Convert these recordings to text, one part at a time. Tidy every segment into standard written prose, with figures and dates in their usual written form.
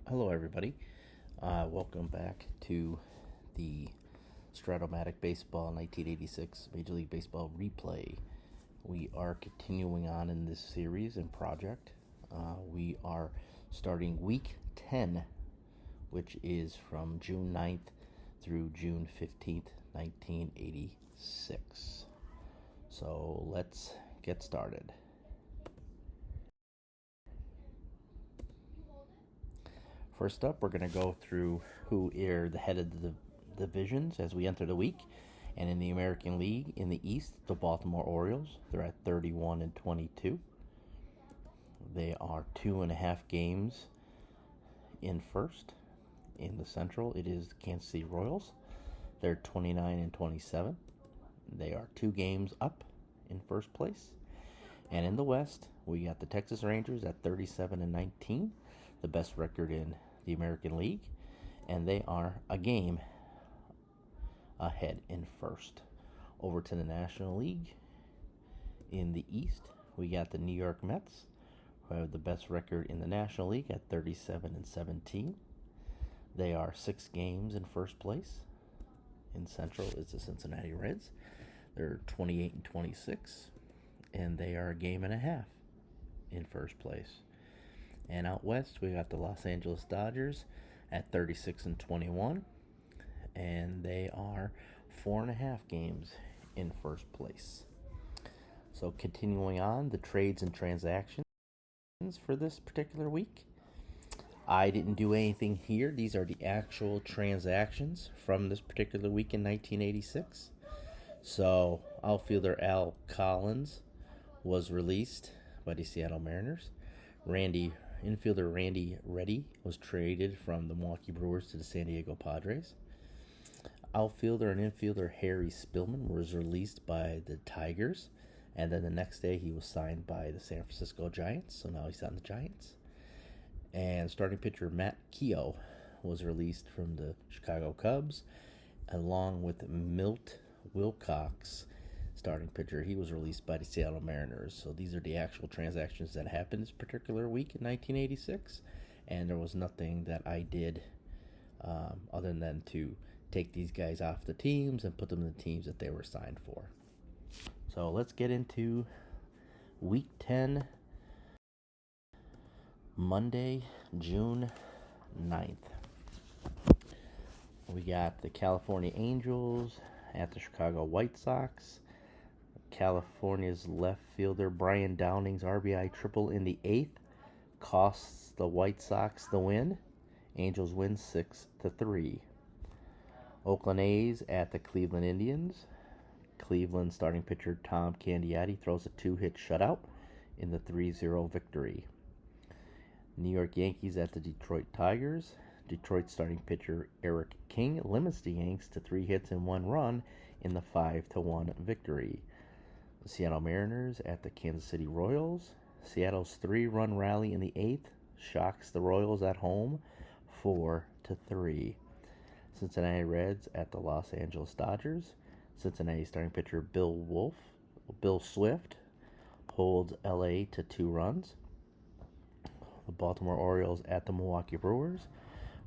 Hello, everybody. Welcome back to the Strat-O-Matic Baseball 1986 Major League Baseball replay. We are continuing on in this series and project. We are starting week 10, which is from June 9th through June 15th, 1986. So let's get started. First up, we're going to go through who are the head of the divisions as we enter the week. And in the American League, in the East, the Baltimore Orioles, they're at 31-22. They are 2.5 games in first. In the Central, it is the Kansas City Royals. They're 29-27. They are 2 games up in first place. And in the West, we got the Texas Rangers at 37-19, the best record in the American League, and they are a game ahead in first. Over to the National League. In the East, we got the New York Mets, who have the best record in the National League at 37-17. They are 6 games in first place. In Central is the Cincinnati Reds. They're 28-26, and they are a game and a half in first place. And out west, we got the Los Angeles Dodgers at 36-21, and they are 4.5 games in first place. So continuing on, the trades and transactions for this particular week. I didn't do anything here. These are the actual transactions from this particular week in 1986. So outfielder Al Collins was released by the Seattle Mariners. Infielder Randy Reddy was traded from the Milwaukee Brewers to the San Diego Padres. Outfielder and infielder Harry Spillman was released by the Tigers, and then the next day he was signed by the San Francisco Giants, so now he's on the Giants. And starting pitcher Matt Keogh was released from the Chicago Cubs, along with Milt Wilcox, starting pitcher. He was released by the Seattle Mariners. So these are the actual transactions that happened this particular week in 1986, and there was nothing that I did other than to take these guys off the teams and put them in the teams that they were signed for. So let's get into week 10, Monday, June 9th. We got the California Angels at the Chicago White Sox. California's left fielder Brian Downing's RBI triple in the 8th costs the White Sox the win. Angels win 6-3. Oakland A's at the Cleveland Indians. Cleveland starting pitcher Tom Candiotti throws a 2-hit shutout in the 3-0 victory. New York Yankees at the Detroit Tigers. Detroit starting pitcher Eric King limits the Yanks to 3 hits and 1 run in the 5-1 victory. The Seattle Mariners at the Kansas City Royals. Seattle's 3-run rally in the 8th shocks the Royals at home 4-3. Cincinnati Reds at the Los Angeles Dodgers. Cincinnati starting pitcher Bill Swift holds LA to 2 runs. The Baltimore Orioles at the Milwaukee Brewers.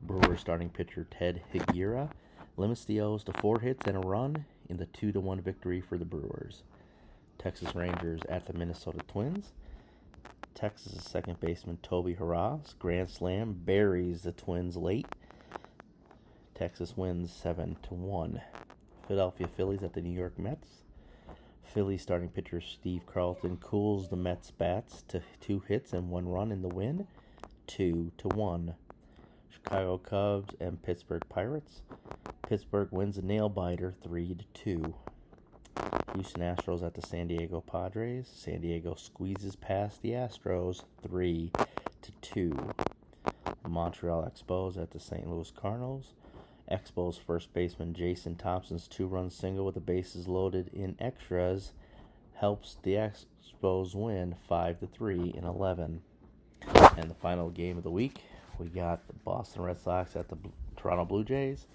Brewers starting pitcher Ted Higuera limits the O's to 4 hits and a run in the 2-1 victory for the Brewers. Texas Rangers at the Minnesota Twins. Texas' second baseman Toby Harrah's grand slam buries the Twins late. Texas wins 7-1. Philadelphia Phillies at the New York Mets. Phillies starting pitcher Steve Carlton cools the Mets bats to 2 hits and 1 run in the win, 2-1. Chicago Cubs and Pittsburgh Pirates. Pittsburgh wins a nail-biter 3-2. Houston Astros at the San Diego Padres. San Diego squeezes past the Astros 3-2. Montreal Expos at the St. Louis Cardinals. Expos first baseman Jason Thompson's 2-run single with the bases loaded in extras helps the Expos win 5-3 in 11. And the final game of the week, we got the Boston Red Sox at the Toronto Blue Jays.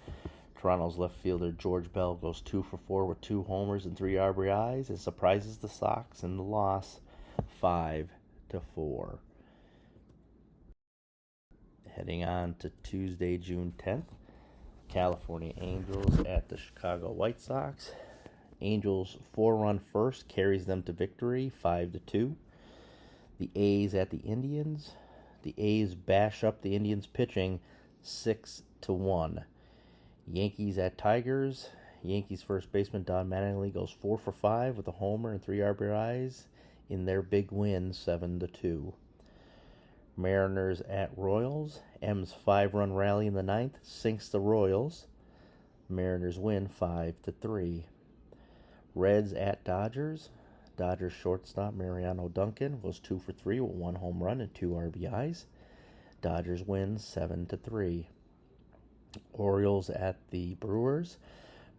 Toronto's left fielder George Bell goes 2 for 4 with 2 homers and 3 RBIs and surprises the Sox in the loss 5-4. Heading on to Tuesday, June 10th, California Angels at the Chicago White Sox. Angels 4-run first carries them to victory, 5-2. The A's at the Indians. The A's bash up the Indians pitching, 6-1. Yankees at Tigers. Yankees first baseman Don Mattingly goes 4 for 5 with a homer and 3 RBIs in their big win, 7-2. Mariners at Royals. M's 5-run rally in the ninth sinks the Royals. Mariners win 5-3. Reds at Dodgers. Dodgers shortstop Mariano Duncan was 2 for 3 with 1 home run and 2 RBIs. Dodgers win 7-3. Orioles at the Brewers.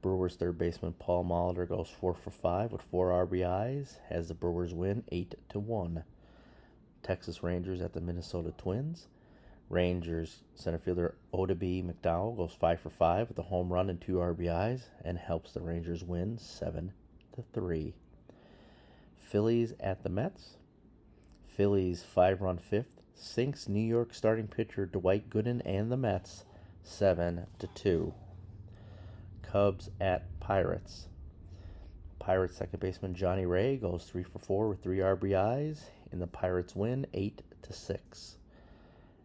Brewers third baseman Paul Molitor goes 4 for 5 with 4 RBIs as the Brewers win 8-1. Texas Rangers at the Minnesota Twins. Rangers center fielder Oddibe McDowell goes 5 for 5 with a home run and 2 RBIs and helps the Rangers win 7-3. Phillies at the Mets. Phillies 5-run fifth sinks New York starting pitcher Dwight Gooden and the Mets 7-2. Cubs at Pirates. Pirates second baseman Johnny Ray goes 3 for 4 with 3 RBIs, and the Pirates win 8-6.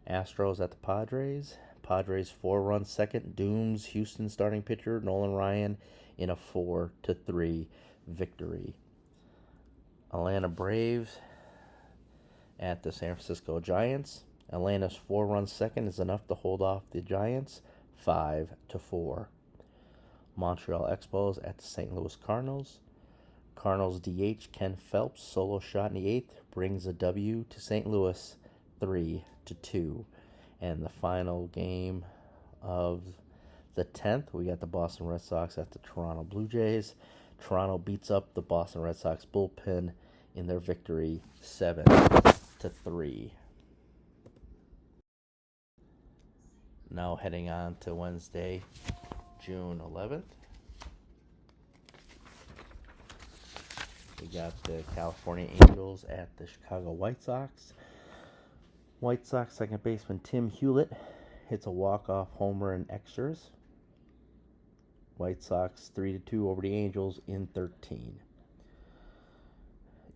Astros at the Padres. Padres 4-run second dooms Houston starting pitcher Nolan Ryan in a 4-3 victory. Atlanta Braves at the San Francisco Giants. Atlanta's 4-run second is enough to hold off the Giants 5-4. Montreal Expos at the St. Louis Cardinals. Cardinals DH Ken Phelps solo shot in the 8th brings a W to St. Louis 3-2. And the final game of the 10th, we got the Boston Red Sox at the Toronto Blue Jays. Toronto beats up the Boston Red Sox bullpen in their victory 7-3. Now heading on to Wednesday, June 11th. We got the California Angels at the Chicago White Sox. White Sox second baseman Tim Hewlett hits a walk-off homer in extras. White Sox 3-2 over the Angels in 13.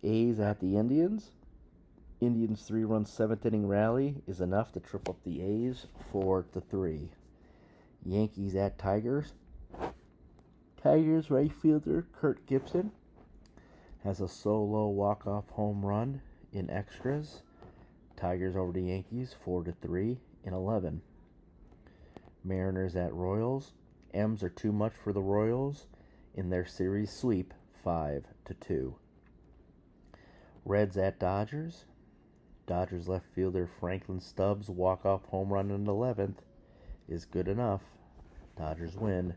A's at the Indians. Indians 3-run 7th inning rally is enough to trip up the A's 4-3. Yankees at Tigers. Tigers right fielder Kurt Gibson has a solo walk-off home run in extras. Tigers over the Yankees 4-3 in 11. Mariners at Royals. M's are too much for the Royals in their series sweep 5-2. Reds at Dodgers. Dodgers left fielder Franklin Stubbs' walk-off home run in the 11th is good enough. Dodgers win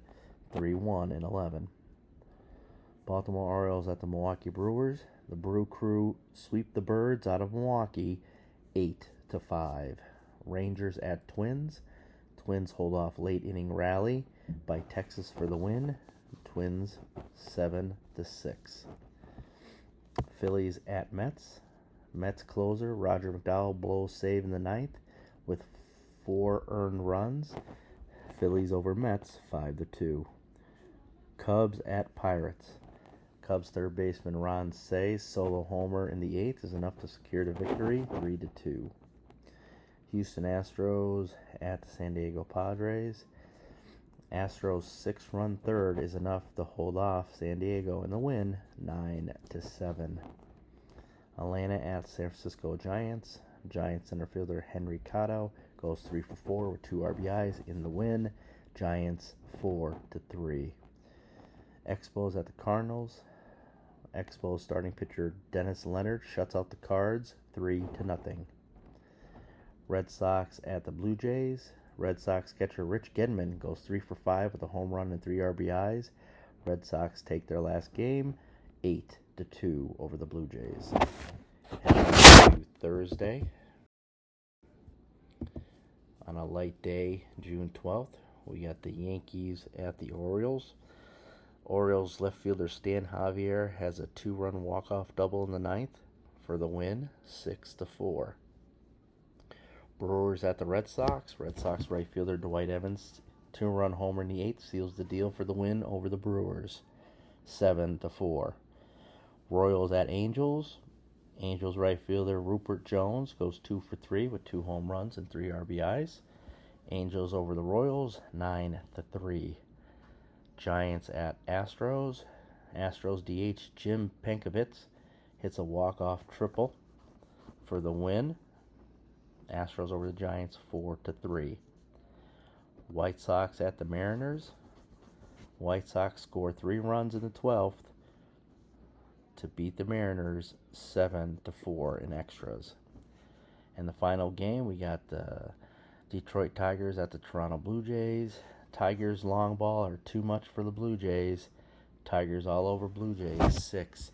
3-1 in 11. Baltimore Orioles at the Milwaukee Brewers. The Brew Crew sweep the Birds out of Milwaukee 8-5. Rangers at Twins. Twins hold off late inning rally by Texas for the win. Twins 7-6. Phillies at Mets. Mets closer Roger McDowell blows save in the ninth with 4 earned runs. Phillies over Mets 5-2. Cubs at Pirates. Cubs third baseman Ron Cey's solo homer in the 8th is enough to secure the victory 3-2. Houston Astros at the San Diego Padres. Astros 6-run third is enough to hold off San Diego in the win 9-7. Atlanta at San Francisco Giants. Giants center fielder Henry Cotto goes 3 for 4 with 2 RBIs in the win. Giants 4-3. Expos at the Cardinals. Expos starting pitcher Dennis Leonard shuts out the Cards 3-0. Red Sox at the Blue Jays. Red Sox catcher Rich Gedman goes 3 for 5 with a home run and 3 RBIs. Red Sox take their last game 8-2 over the Blue Jays. Heading to Thursday. On a light day, June 12th, we got the Yankees at the Orioles. Orioles left fielder Stan Javier has a 2-run walk-off double in the ninth for the win, 6-4. Brewers at the Red Sox. Red Sox right fielder Dwight Evans, 2-run homer in the eighth, seals the deal for the win over the Brewers, 7-4. Royals at Angels. Angels right fielder Rupert Jones goes 2 for 3 with 2 home runs and 3 RBIs. Angels over the Royals, 9-3. Giants at Astros. Astros DH Jim Penkovitz hits a walk-off triple for the win. Astros over the Giants, 4-3. White Sox at the Mariners. White Sox score 3 runs in the 12th to beat the Mariners, 7-4 in extras. And the final game, we got the Detroit Tigers at the Toronto Blue Jays. Tigers long ball are too much for the Blue Jays. Tigers all over Blue Jays, 6-3.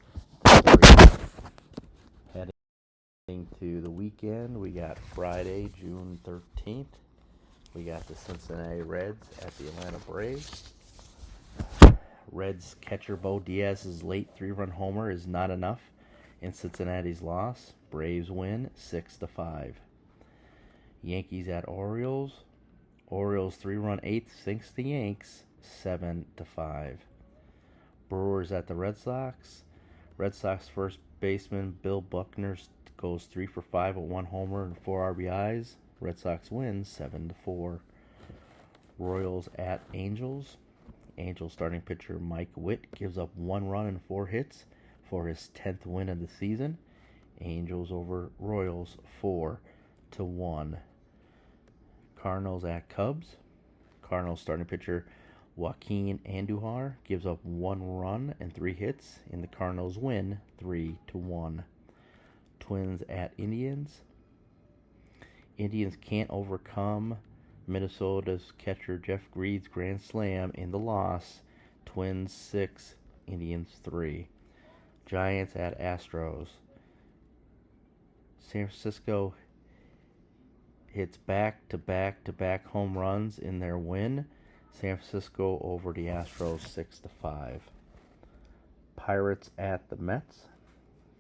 Heading to the weekend, we got Friday, June 13th. We got the Cincinnati Reds at the Atlanta Braves. Reds catcher Bo Diaz's late 3-run homer is not enough in Cincinnati's loss. Braves win 6-5. Yankees at Orioles. Orioles 3-run eighth sinks the Yanks, 7-5. Brewers at the Red Sox. Red Sox first baseman Bill Buckner goes 3 for 5 with 1 homer and 4 RBIs. Red Sox win 7-4. Royals at Angels. Angels starting pitcher Mike Witt gives up 1 run and 4 hits for his 10th win of the season. Angels over Royals, 4-1. Cardinals at Cubs. Cardinals starting pitcher Joaquin Andujar gives up 1 run and 3 hits, and the Cardinals win 3-1. Twins at Indians. Indians can't overcome Minnesota's catcher Jeff Greed's grand slam in the loss. Twins 6, Indians 3. Giants at Astros. San Francisco hits back-to-back home runs in their win. San Francisco over the Astros 6-5. Pirates at the Mets.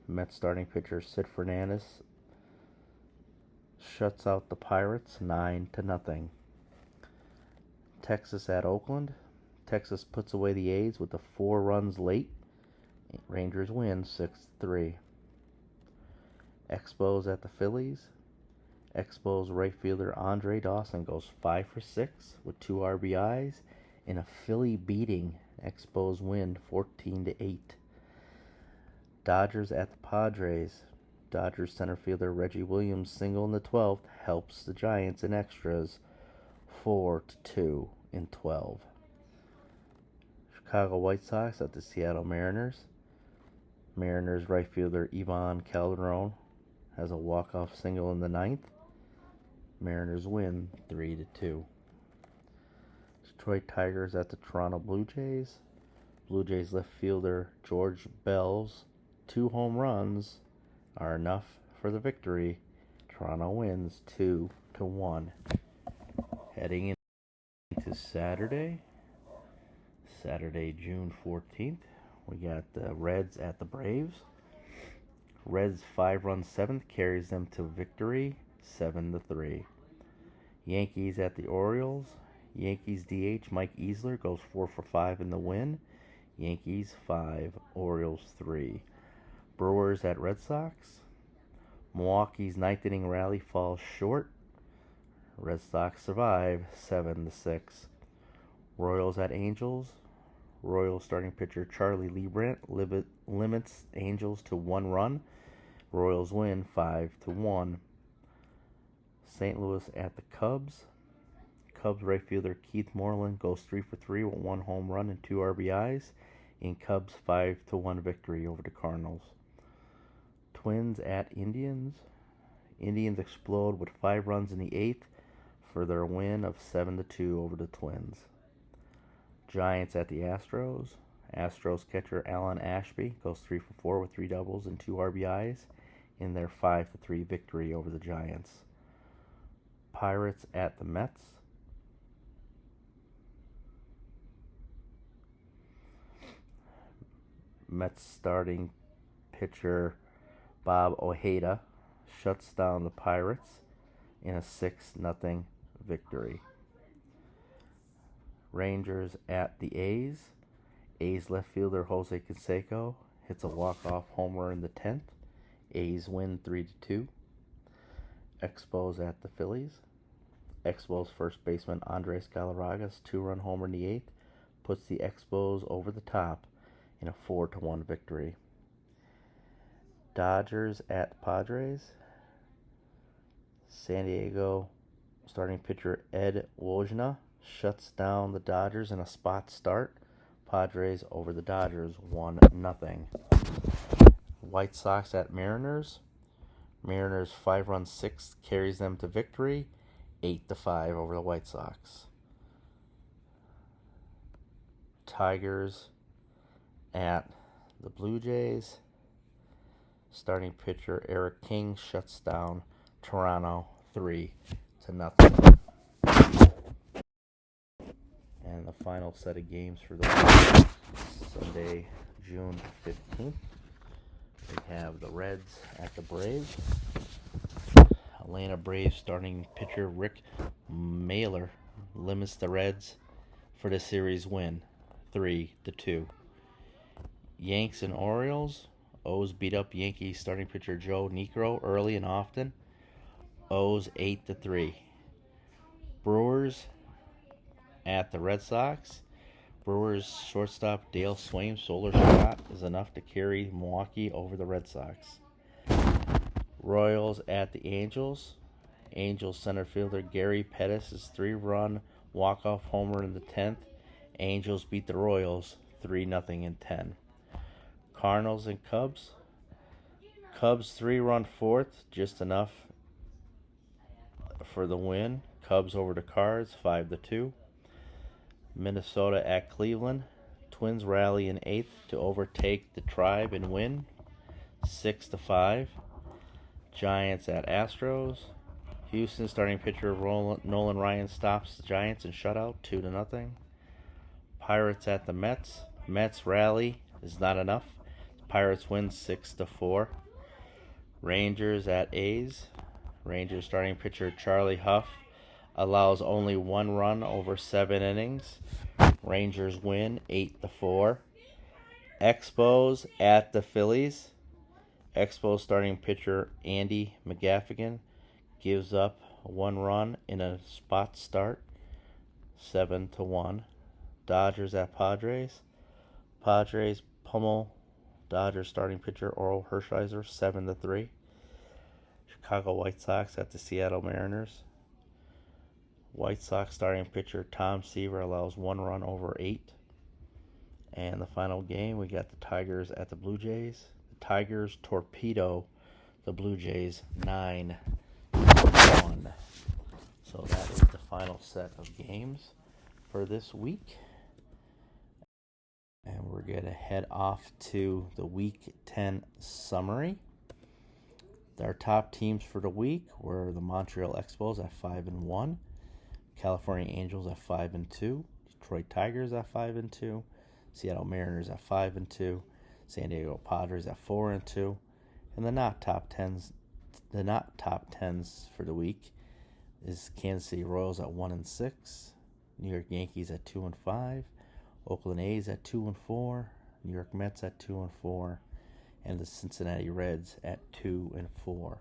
Mets starting pitcher Sid Fernandez shuts out the Pirates 9-0. Texas at Oakland. Texas puts away the A's with the 4 runs late. Rangers win 6-3. Expos at the Phillies. Expos right fielder Andre Dawson goes 5 for 6 with 2 RBIs in a Philly beating. Expos win 14-8. Dodgers at the Padres. Dodgers center fielder Reggie Williams' single in the 12th helps the Giants in extras, 4-2 in 12. Chicago White Sox at the Seattle Mariners. Mariners right fielder Ivan Calderon has a walk-off single in the 9th. Mariners win 3-2. Detroit Tigers at the Toronto Blue Jays. Blue Jays left fielder George Bell's 2 home runs are enough for the victory. Toronto wins 2-1. Heading into Saturday, June 14th, we got the Reds at the Braves. Reds 5-run 7th carries them to victory, 7-3. Yankees at the Orioles. Yankees DH Mike Easler goes 4 for 5 in the win. Yankees 5, Orioles 3. Brewers at Red Sox. Milwaukee's 9th inning rally falls short. Red Sox survive 7-6. Royals at Angels. Royals starting pitcher Charlie Leibrandt limits Angels to 1 run. Royals win 5-1. St. Louis at the Cubs. Cubs right fielder Keith Moreland goes 3 for 3 with 1 home run and 2 RBIs in Cubs' 5-1 victory over the Cardinals. Twins at Indians. Indians explode with 5 runs in the 8th for their win of 7-2 over the Twins. Giants at the Astros. Astros catcher Alan Ashby goes 3 for 4 with 3 doubles and 2 RBIs in their 5-3 victory over the Giants. Pirates at the Mets. Mets starting pitcher Bob Ojeda shuts down the Pirates in a 6-0 victory. Rangers at the A's. A's left fielder Jose Canseco hits a walk-off homer in the 10th. A's win 3-2. Expos at the Phillies. Expos first baseman Andres Galarraga's 2-run homer in the 8th puts the Expos over the top in a 4-1 victory. Dodgers at Padres. San Diego starting pitcher Ed Wojna shuts down the Dodgers in a spot start. Padres over the Dodgers 1-0. White Sox at Mariners. Mariners 5-run 6th carries them to victory, 8-5 over the White Sox. Tigers at the Blue Jays. Starting pitcher Eric King shuts down Toronto 3-0. And the final set of games for the week, Sunday, June 15th. We have the Reds at the Braves. Atlanta Braves starting pitcher Rick Mahler limits the Reds for the series win, 3-2. Yanks and Orioles. O's beat up Yankees starting pitcher Joe Niekro early and often. O's 8-3. Brewers at the Red Sox. Brewers shortstop Dale Swaim's solar shot is enough to carry Milwaukee over the Red Sox. Royals at the Angels. Angels center fielder Gary Pettis' 3-run walk-off homer in the 10th. Angels beat the Royals 3-0 in 10. Cardinals and Cubs. Cubs 3-run 4th, just enough for the win. Cubs over the Cards 5-2. Minnesota at Cleveland. Twins rally in 8th to overtake the Tribe and win 6-5. Giants at Astros. Houston starting pitcher Nolan Ryan stops the Giants in shutout 2-0. Pirates at the Mets. Mets rally is not enough. Pirates win 6-4. Rangers at A's. Rangers starting pitcher Charlie Huff allows only 1 run over 7 innings. Rangers win 8-4. Expos at the Phillies. Expos starting pitcher Andy McGaffigan gives up 1 run in a spot start, 7-1. Dodgers at Padres. Padres pummel Dodgers starting pitcher Oral Hershiser 7-3. Chicago White Sox at the Seattle Mariners. White Sox starting pitcher Tom Seaver allows 1 run over 8. And the final game, we got the Tigers at the Blue Jays. The Tigers torpedo the Blue Jays 9-1. So that is the final set of games for this week. And we're going to head off to the Week 10 summary. Our top teams for the week were the Montreal Expos at 5-1, California Angels at 5-2, Detroit Tigers at 5-2, Seattle Mariners at 5-2, San Diego Padres at 4-2, and the not top tens for the week is Kansas City Royals at 1-6, New York Yankees at 2-5, Oakland A's at 2-4, New York Mets at 2-4, and the Cincinnati Reds at 2-4.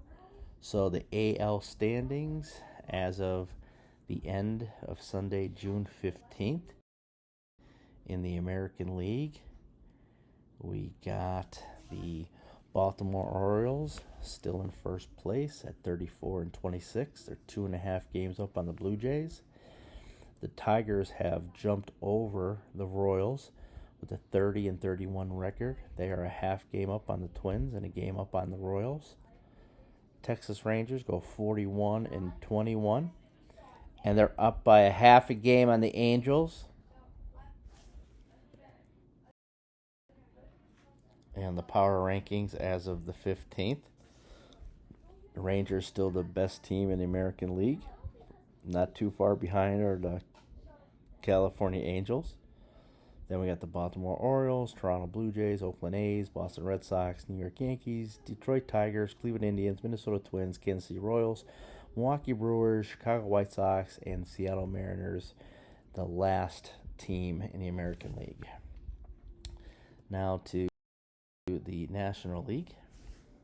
So the AL standings as of the end of Sunday, June 15th, in the American League, we got the Baltimore Orioles still in first place at 34-26. They're 2.5 games up on the Blue Jays. The Tigers have jumped over the Royals with a 30-31 record. They are a half game up on the Twins and a game up on the Royals. Texas Rangers go 41-21, and they're up by a half a game on the Angels. And the power rankings as of the 15th. The Rangers still the best team in the American League. Not too far behind are the California Angels. Then we got the Baltimore Orioles, Toronto Blue Jays, Oakland A's, Boston Red Sox, New York Yankees, Detroit Tigers, Cleveland Indians, Minnesota Twins, Kansas City Royals, Milwaukee Brewers, Chicago White Sox, and Seattle Mariners, the last team in the American League. Now to the National League.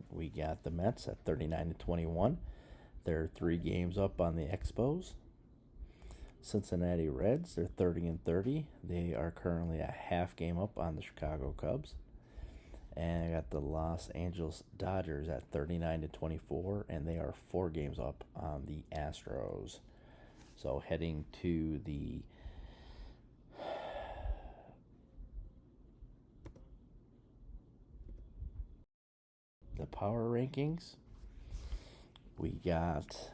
We got the Mets at 39-21. They're 3 games up on the Expos. Cincinnati Reds, they're 30-30. They are currently a half game up on the Chicago Cubs. And I got the Los Angeles Dodgers at 39-24, and they are 4 games up on the Astros. So heading to the power rankings, we got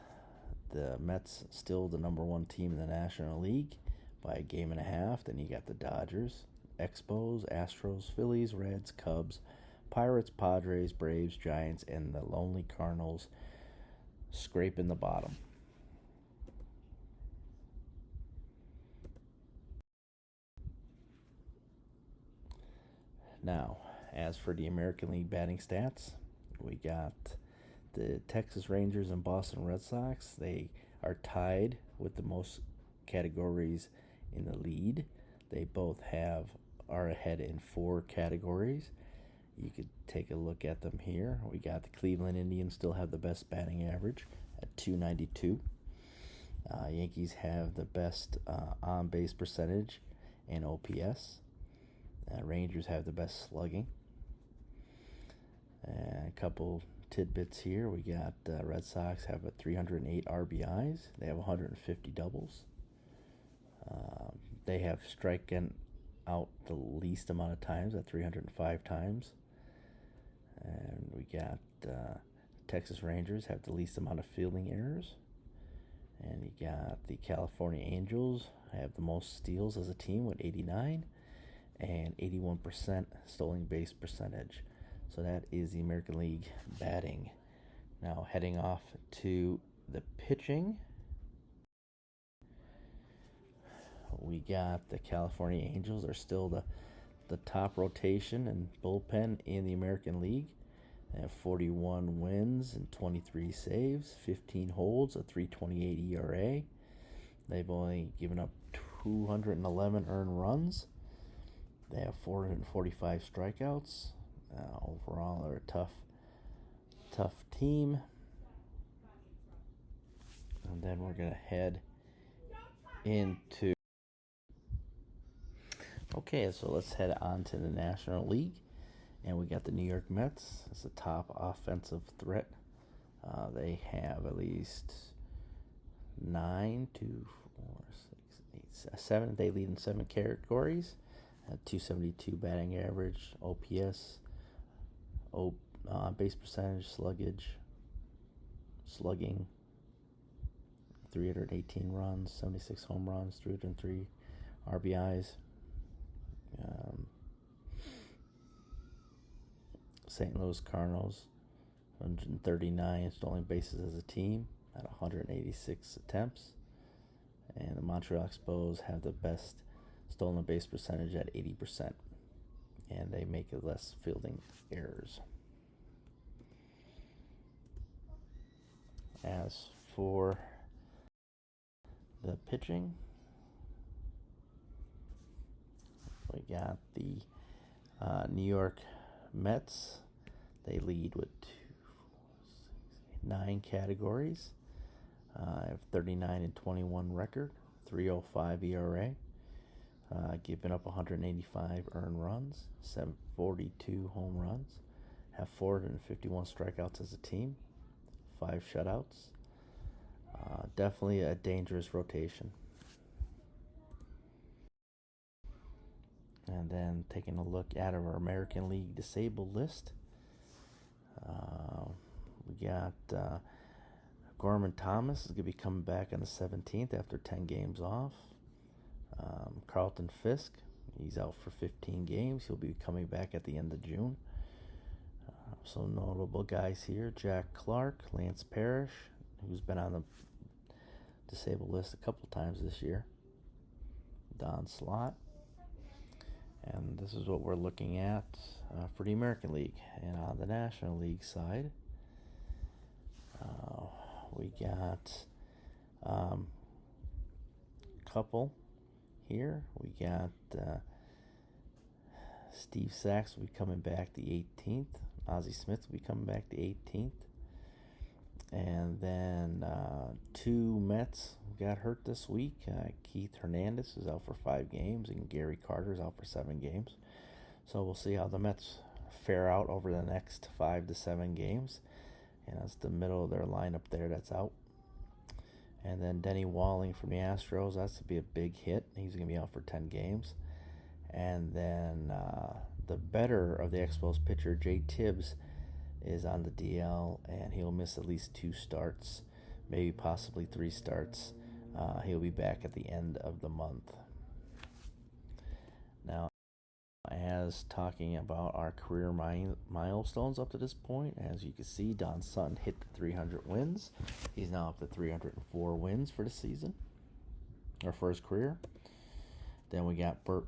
the Mets still the number 1 team in the National League by a game and a half. Then you got the Dodgers, Expos, Astros, Phillies, Reds, Cubs, Pirates, Padres, Braves, Giants, and the lonely Cardinals scraping the bottom. Now, as for the American League batting stats, we got the Texas Rangers and Boston Red Sox. They are tied with the most categories in the lead. They both are ahead in 4 categories. You could take a look at them here. We got the Cleveland Indians still have the best batting average at .292. Yankees have the best on-base percentage and OPS. Rangers have the best slugging. And a couple tidbits here. We got Red Sox have 308 RBIs. They have 150 doubles. They have striking out the least amount of times at 305 times. And we got Texas Rangers have the least amount of fielding errors. And you got the California Angels have the most steals as a team with 89 and 81% stolen base percentage. So that is the American League batting. Now heading off to the pitching. We got the California Angels are still the top rotation and bullpen in the American League. They have 41 wins and 23 saves, 15 holds, a 3.28 ERA. They've only given up 211 earned runs. They have 445 strikeouts. Overall, they're a tough team. And then we're going to head into... Okay, so let's head on to the National League. And we got the New York Mets as the top offensive threat. They have at least 7. They lead in 7 categories. 272 batting average, OPS, base percentage, slugging, 318 runs, 76 home runs, 303 RBIs. St. Louis Cardinals, 139 stolen bases as a team at 186 attempts. And the Montreal Expos have the best stolen base percentage at 80%. And they make less fielding errors. As for the pitching, we got the New York Mets. They lead with 9 categories. Have 39-21 record, 3.05 ERA. Giving up 185 earned runs, 742 home runs. Have 451 strikeouts as a team, 5 shutouts. Definitely a dangerous rotation. And then taking a look at our American League disabled list. We got Gorman Thomas is going to be coming back on the 17th after 10 games off. Carlton Fisk, he's out for 15 games. He'll be coming back at the end of June. Some notable guys here: Jack Clark, Lance Parrish, who's been on the disabled list a couple times this year, Don Slott. And this is what we're looking at for the American League. And on the National League side, we got a couple here. We got Steve Sachs will be coming back the 18th. Ozzie Smith will be coming back the 18th. And then 2 Mets got hurt this week. Keith Hernandez is out for 5 games, and Gary Carter is out for 7 games. So we'll see how the Mets fare out over the next 5 to 7 games. And that's the middle of their lineup there that's out. And then Denny Walling from the Astros, that's to be a big hit. He's going to be out for 10 games. And then the better of the Expos pitcher, Jay Tibbs, is on the DL, and he'll miss at least 2 starts, maybe possibly 3 starts. He'll be back at the end of the month. Now, as talking about our career milestones up to this point, as you can see, Don Sutton hit the 300 wins. He's now up to 304 wins for the season, or for his career. Then we got Bert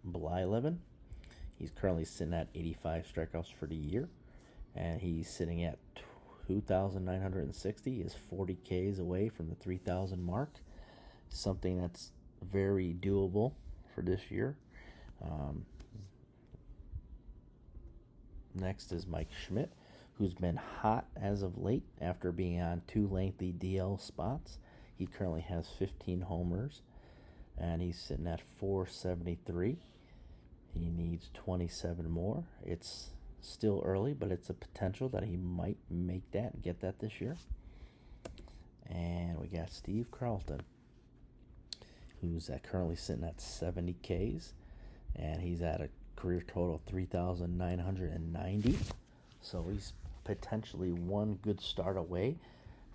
Blyleven. He's currently sitting at 85 strikeouts for the year, and he's sitting at 2,960. He is 40 Ks away from the 3,000 mark, something that's very doable for this year. Next is Mike Schmidt, who's been hot as of late after being on 2 lengthy DL spots. He currently has 15 homers, and he's sitting at 473. He needs 27 more. It's still early, but it's a potential that he might make that and get that this year. And we got Steve Carlton, who's currently sitting at 70 Ks, and he's at a career total of 3,990. So he's potentially one good start away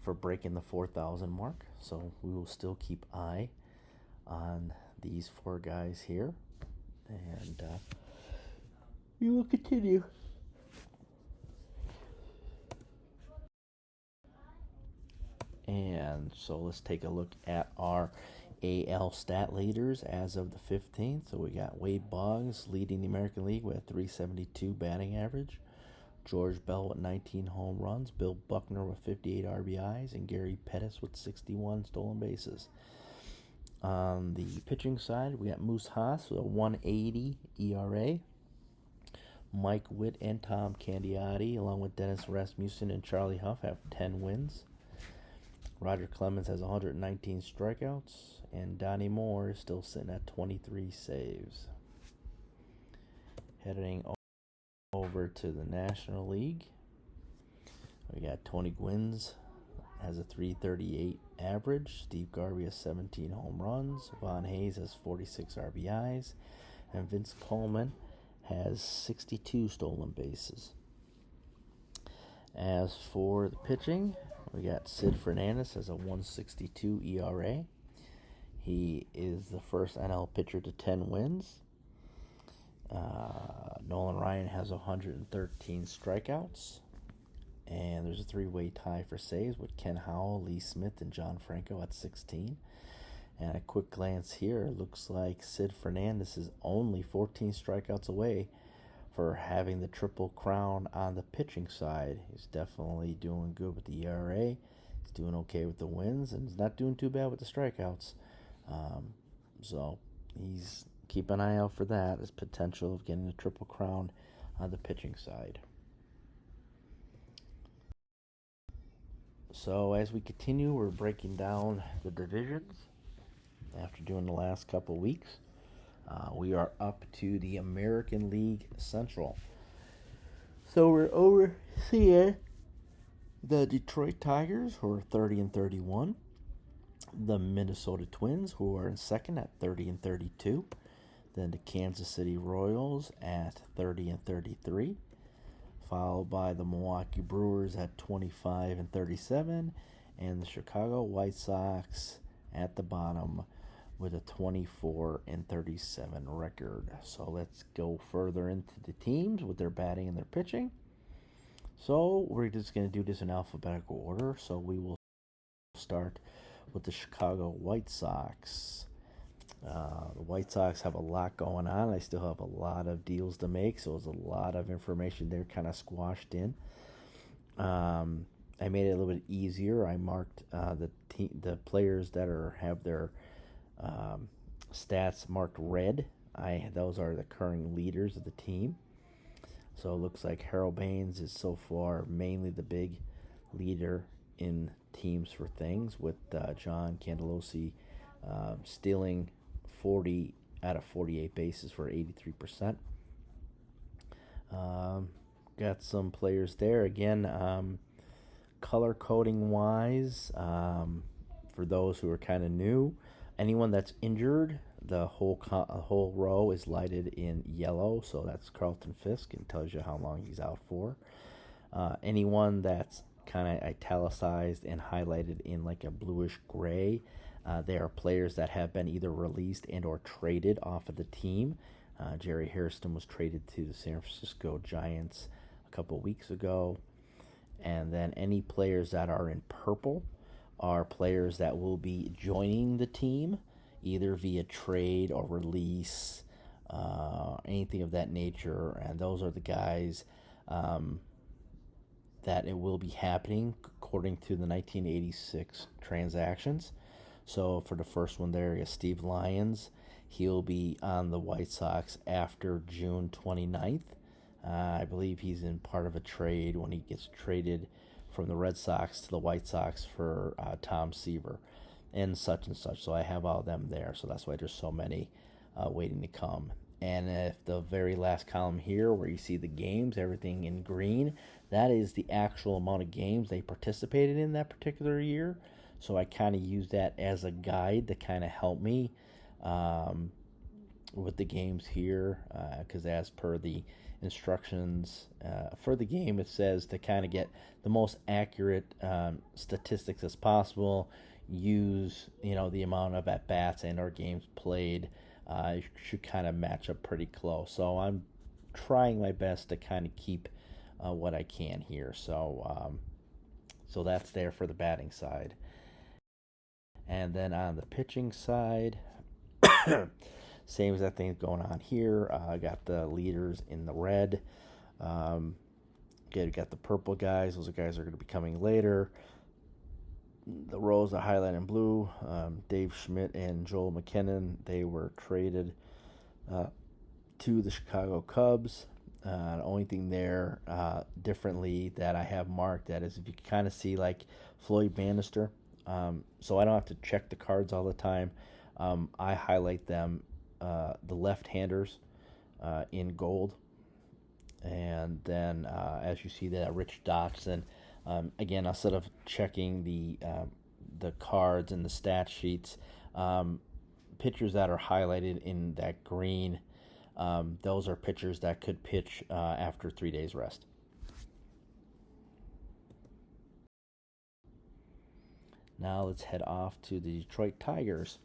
for breaking the 4,000 mark. So we will still keep eye on these 4 guys here, and we will continue. And so let's take a look at our AL stat leaders as of the 15th. So we got Wade Boggs leading the American League with a 372 batting average. George Bell with 19 home runs. Bill Buckner with 58 RBIs. And Gary Pettis with 61 stolen bases. On the pitching side, we got Moose Haas with a 180 ERA. Mike Witt and Tom Candiotti, along with Dennis Rasmussen and Charlie Huff, have 10 wins. Roger Clemens has 119 strikeouts, and Donnie Moore is still sitting at 23 saves. Heading over to the National League, we got Tony Gwynn has a 338 average. Steve Garvey has 17 home runs. Von Hayes has 46 RBIs. And Vince Coleman has 62 stolen bases. As for the pitching, we got Sid Fernandez has a 162 ERA. He is the first NL pitcher to 10 wins. Nolan Ryan has 113 strikeouts. And there's a 3-way tie for saves with Ken Howell, Lee Smith, and John Franco at 16. And a quick glance here, it looks like Sid Fernandez is only 14 strikeouts away for having the triple crown on the pitching side. He's definitely doing good with the ERA. He's doing okay with the wins, and he's not doing too bad with the strikeouts. So he's keep an eye out for that. His potential of getting the triple crown on the pitching side. So as we continue, we're breaking down the divisions after doing the last couple weeks. We are up to the American League Central. So we're overseeing the Detroit Tigers, who are 30-31. The Minnesota Twins, who are in second at 30-32. Then the Kansas City Royals at 30-33. Followed by the Milwaukee Brewers at 25-37. And the Chicago White Sox at the bottom with a 24-37 record. So let's go further into the teams with their batting and their pitching. So we're just going to do this in alphabetical order. So we will start with the Chicago White Sox. The White Sox have a lot going on. They still have a lot of deals to make, so there's a lot of information there kind of squashed in. I made it a little bit easier. I marked the players that have their um, stats marked red. Those are the current leaders of the team. So it looks like Harold Baines is so far mainly the big leader in teams for things, with John Candelosi stealing 40 out of 48 bases for 83%. Um, got some players there. Again, color coding wise, for those who are kind of new, anyone that's injured, the whole row is lighted in yellow, so that's Carlton Fisk and tells you how long he's out for. Anyone that's kind of italicized and highlighted in like a bluish gray, they are players that have been either released and or traded off of the team. Jerry Hairston was traded to the San Francisco Giants a couple weeks ago. And then any players that are in purple are players that will be joining the team, either via trade or release, anything of that nature. And those are the guys that it will be happening according to the 1986 transactions. So for the first one there is Steve Lyons. He'll be on the White Sox after June 29th. I believe he's in part of a trade when he gets traded from the Red Sox to the White Sox for Tom Seaver and such. So I have all of them there. So that's why there's so many waiting to come. And if the very last column here where you see the games, everything in green, that is the actual amount of games they participated in that particular year. So I kind of use that as a guide to kind of help me with the games here, because as per the instructions for the game, it says to kind of get the most accurate statistics as possible, use the amount of at bats and or games played. It should kind of match up pretty close. So I'm trying my best to kind of keep what I can here. So that's there for the batting side. And then on the pitching side, same as that thing's going on here. I got the leaders in the red. Got the purple guys. Those are guys that are going to be coming later. The rows are highlighted in blue. Dave Schmidt and Joel McKinnon, they were traded to the Chicago Cubs. The only thing there differently that I have marked that is if you kind of see like Floyd Bannister. So I don't have to check the cards all the time. I highlight them, the left-handers in gold. And then as you see that, Rich Dotson. Again, instead of checking the cards and the stat sheets, pitchers that are highlighted in that green, those are pitchers that could pitch after 3 days rest. Now let's head off to the Detroit Tigers.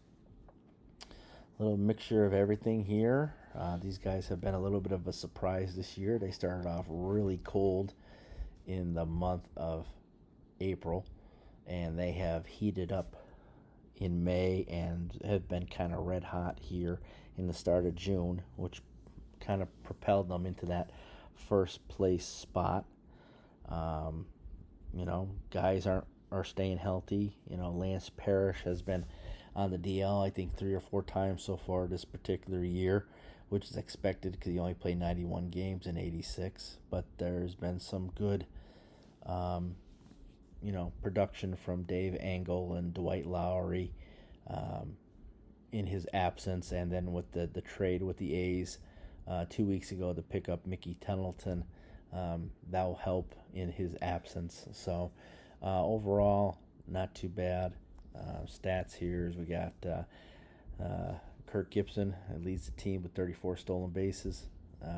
A little mixture of everything here. These guys have been a little bit of a surprise this year. They started off really cold in the month of April, and they have heated up in May and have been kind of red hot here in the start of June, which kind of propelled them into that first place spot. Guys are staying healthy. Lance Parrish has been on the DL, I think 3 or 4 times so far this particular year, which is expected because he only played 91 games in 86. But there's been some good, production from Dave Angle and Dwight Lowry in his absence, and then with the trade with the A's 2 weeks ago to pick up Mickey Tettleton, that will help in his absence. So overall, not too bad. Stats here is we got Kirk Gibson leads the team with 34 stolen bases.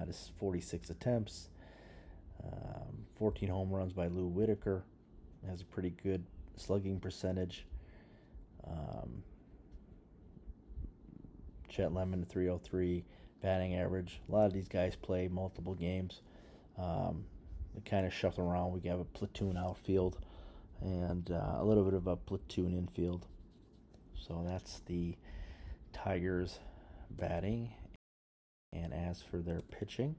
This is 46 attempts. 14 home runs by Lou Whitaker. Has a pretty good slugging percentage. Chet Lemon, 303 batting average. A lot of these guys play multiple games. They kind of shuffle around. We have a platoon outfield and a little bit of a platoon infield. So that's the Tigers batting. And as for their pitching,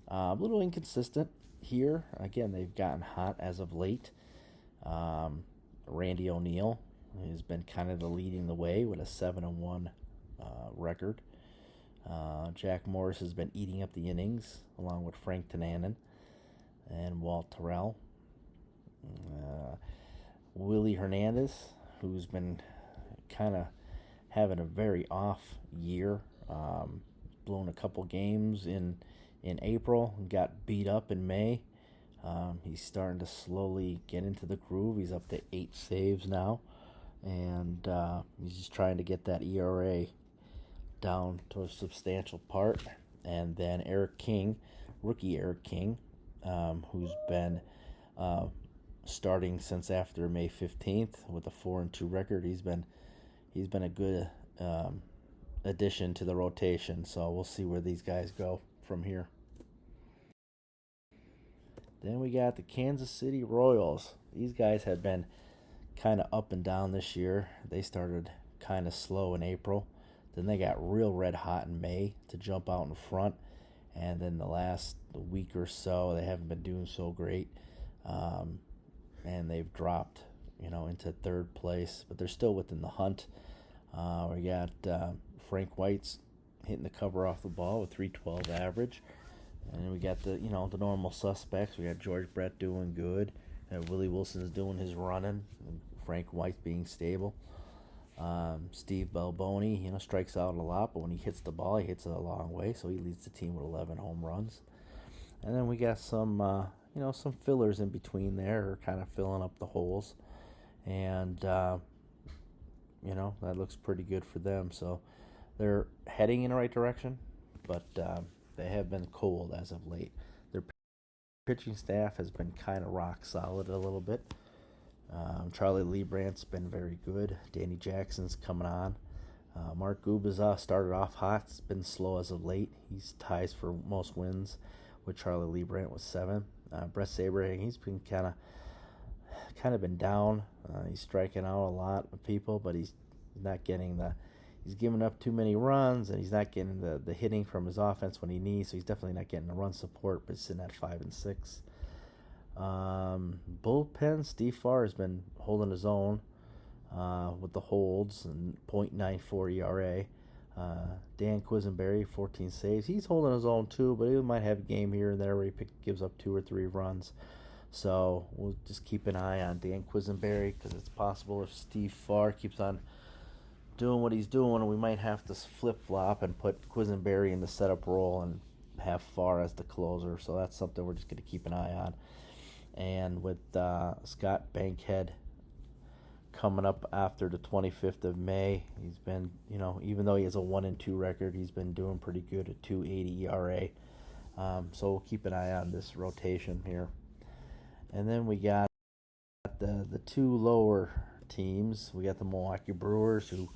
a little inconsistent. here, again, they've gotten hot as of late. Um, Randy O'Neal has been kind of the leading the way with a 7-1 record. Jack Morris has been eating up the innings along with Frank Tananen and Walt Terrell. Willie Hernandez, who's been kind of having a very off year, blown a couple games in April and got beat up in May. He's starting to slowly get into the groove. He's up to 8 saves now, and he's just trying to get that ERA down to a substantial part. And then Eric King, rookie Eric King, who's been starting since after May 15th with a 4-2 record. He's been a good addition to the rotation. So we'll see where these guys go from here. Then we got the Kansas City Royals. These guys have been kind of up and down this year. They started kind of slow in April. Then they got real red hot in May to jump out in front. And then the last week or so, they haven't been doing so great. And they've dropped, into third place. But they're still within the hunt. We got Frank White's hitting the cover off the ball with 312 average. And then we got the normal suspects. We got George Brett doing good. Willie Wilson's doing his running. And Frank White being stable. Steve Balboni, strikes out a lot, but when he hits the ball, he hits it a long way. So he leads the team with 11 home runs. And then we got some, some fillers in between there, kind of filling up the holes. And, that looks pretty good for them. So they're heading in the right direction, but they have been cold as of late. Their pitching staff has been kind of rock solid a little bit. Charlie Lebrandt's been very good. Danny Jackson's coming on. Mark Gubicza started off hot. It's been slow as of late. He's ties for most wins with Charlie Lebrandt with 7. Brett Saberhagen, he's been kind of been down. He's striking out a lot of people, but he's not getting he's giving up too many runs, and he's not getting the hitting from his offense when he needs, so he's definitely not getting the run support, but he's sitting at 5 and 6. Bullpen, Steve Farr has been holding his own with the holds and .94 ERA. Dan Quisenberry, 14 saves. He's holding his own too, but he might have a game here and there where he gives up 2 or 3 runs. So we'll just keep an eye on Dan Quisenberry, because it's possible if Steve Farr keeps on doing what he's doing, we might have to flip-flop and put Quisenberry in the setup role and have Farr as the closer. So that's something we're just going to keep an eye on. And with Scott Bankhead coming up after the 25th of May, he's been, even though he has a 1-2 record, he's been doing pretty good at 2.80 ERA. So we'll keep an eye on this rotation here. And then we got the 2 lower teams. We got the Milwaukee Brewers, who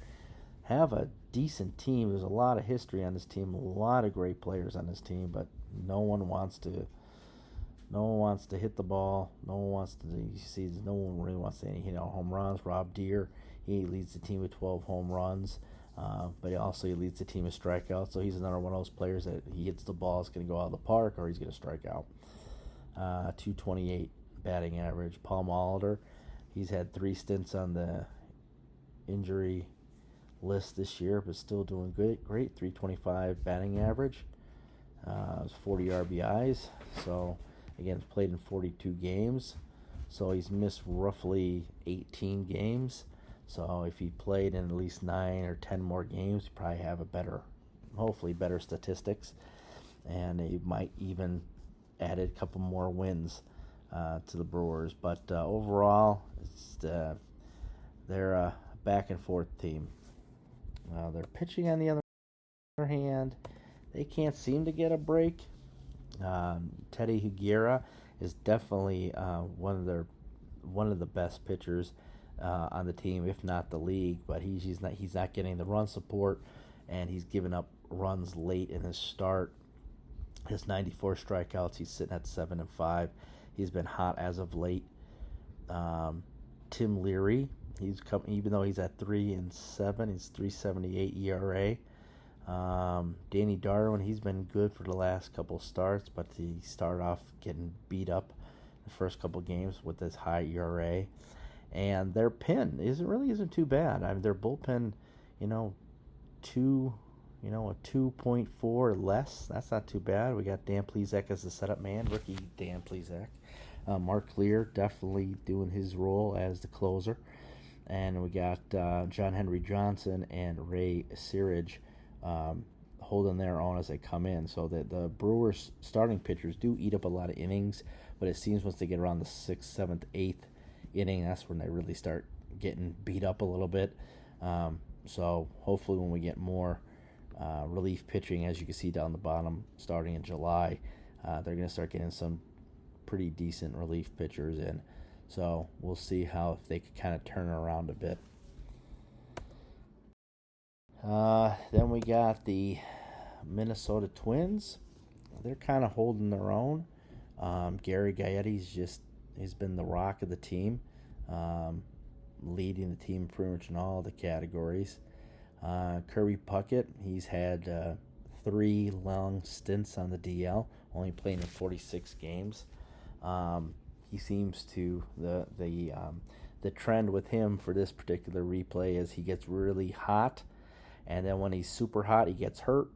have a decent team. There's a lot of history on this team, a lot of great players on this team, but no one wants to hit the ball. No one really wants to hit home runs. Rob Deere, he leads the team with 12 home runs, but he leads the team with strikeouts. So he's another one of those players that he hits the ball, it's going to go out of the park, or he's going to strike out. 228 batting average. Paul Molitor, he's had 3 stints on the injury list this year, but still doing good. Great. 325 batting average. 40 RBIs. So again, he's played in 42 games. So he's missed roughly 18 games. So if he played in at least 9 or 10 more games, he'd probably have hopefully better statistics. And he might even added a couple more wins to the Brewers. But overall, they're a back and forth team. Their pitching, on the other hand, they can't seem to get a break. Teddy Higuera is definitely one of the best pitchers on the team, if not the league. But he's not getting the run support, and he's given up runs late in his start. His 94 strikeouts, he's sitting at 7 and 5. He's been hot as of late. Tim Leary, even though he's at 3 and 7, he's 3.78 ERA. Danny Darwin, he's been good for the last couple starts, but he started off getting beat up the first couple games with this high ERA. And their pen isn't too bad. I mean, their bullpen, you know, two, a 2.4 less. That's not too bad. We got Dan Plesac as the setup man, rookie Dan Plesac. Mark Lear definitely doing his role as the closer. And we got John Henry Johnson and Ray Searage holding their own as they come in. So the Brewers starting pitchers do eat up a lot of innings, but it seems once they get around the 6th, 7th, 8th inning, that's when they really start getting beat up a little bit. So hopefully when we get more relief pitching, as you can see down the bottom, starting in July, they're going to start getting some pretty decent relief pitchers in. So we'll see how if they can kind of turn it around a bit. Then we got the Minnesota Twins. They're kind of holding their own. Gary he's been the rock of the team, leading the team pretty much in all the categories. Kirby Puckett, he's had 3 long stints on the DL, only playing in 46 games. He seems to the trend with him for this particular replay is he gets really hot, and then when he's super hot, he gets hurt,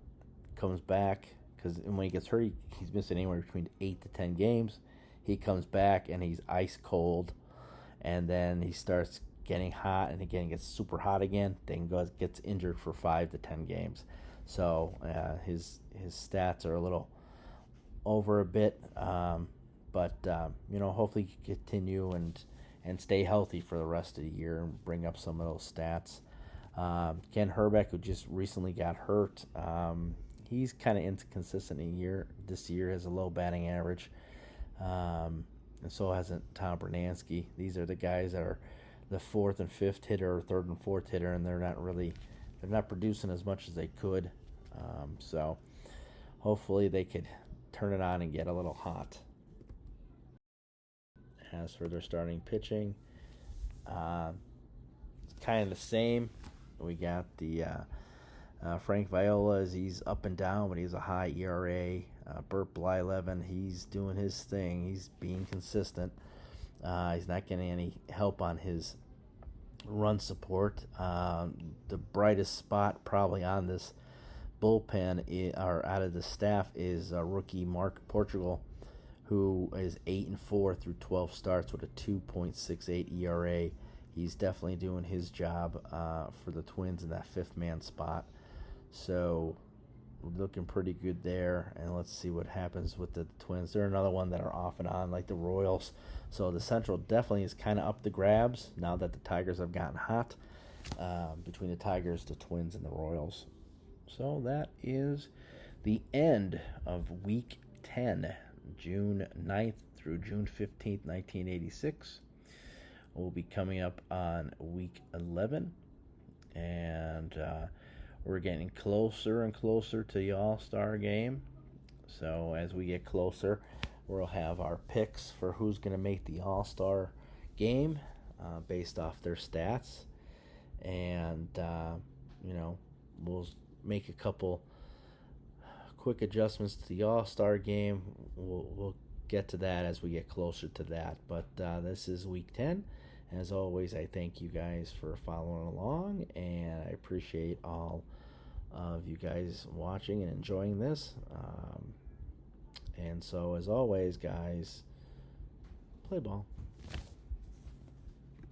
comes back, because when he gets hurt, he's missing anywhere between 8 to 10 games. He comes back and he's ice cold, and then he starts getting hot, and again gets super hot again. Then gets injured for 5 to 10 games. So his stats are a little over a bit, but hopefully he can continue and stay healthy for the rest of the year and bring up some of those stats. Ken Herbeck, who just recently got hurt, he's kind of inconsistent this year, has a low batting average, and so hasn't Tom Bernansky. These are the guys that are the 4th and 5th hitter or 3rd and 4th hitter, and they're not producing as much as they could. So hopefully they could turn it on and get a little hot. As for their starting pitching, it's kind of the same. We got the Frank Viola, he's up and down, but he's a high ERA. Burt Blyleven, he's doing his thing. He's being consistent. He's not getting any help on his run support. The brightest spot probably on this bullpen or out of the staff is rookie Mark Portugal, who is 8-4 through 12 starts with a 2.68 ERA. He's definitely doing his job for the Twins in that 5th man spot. So looking pretty good there, and let's see what happens with the Twins. They're another one that are off and on like the Royals. So the Central definitely is kind of up the grabs now that the Tigers have gotten hot, between the Tigers, the Twins, and the Royals. So that is the end of Week 10, June 9th through June 15th, 1986. We'll be coming up on Week 11, and we're getting closer and closer to the All-Star game. So as we get closer, we'll have our picks for who's going to make the All-Star game based off their stats. And, we'll make a couple quick adjustments to the All-Star game. We'll get to that as we get closer to that. But this is Week 10. As always, I thank you guys for following along, and I appreciate all of you guys watching and enjoying this. And so, as always, guys, play ball.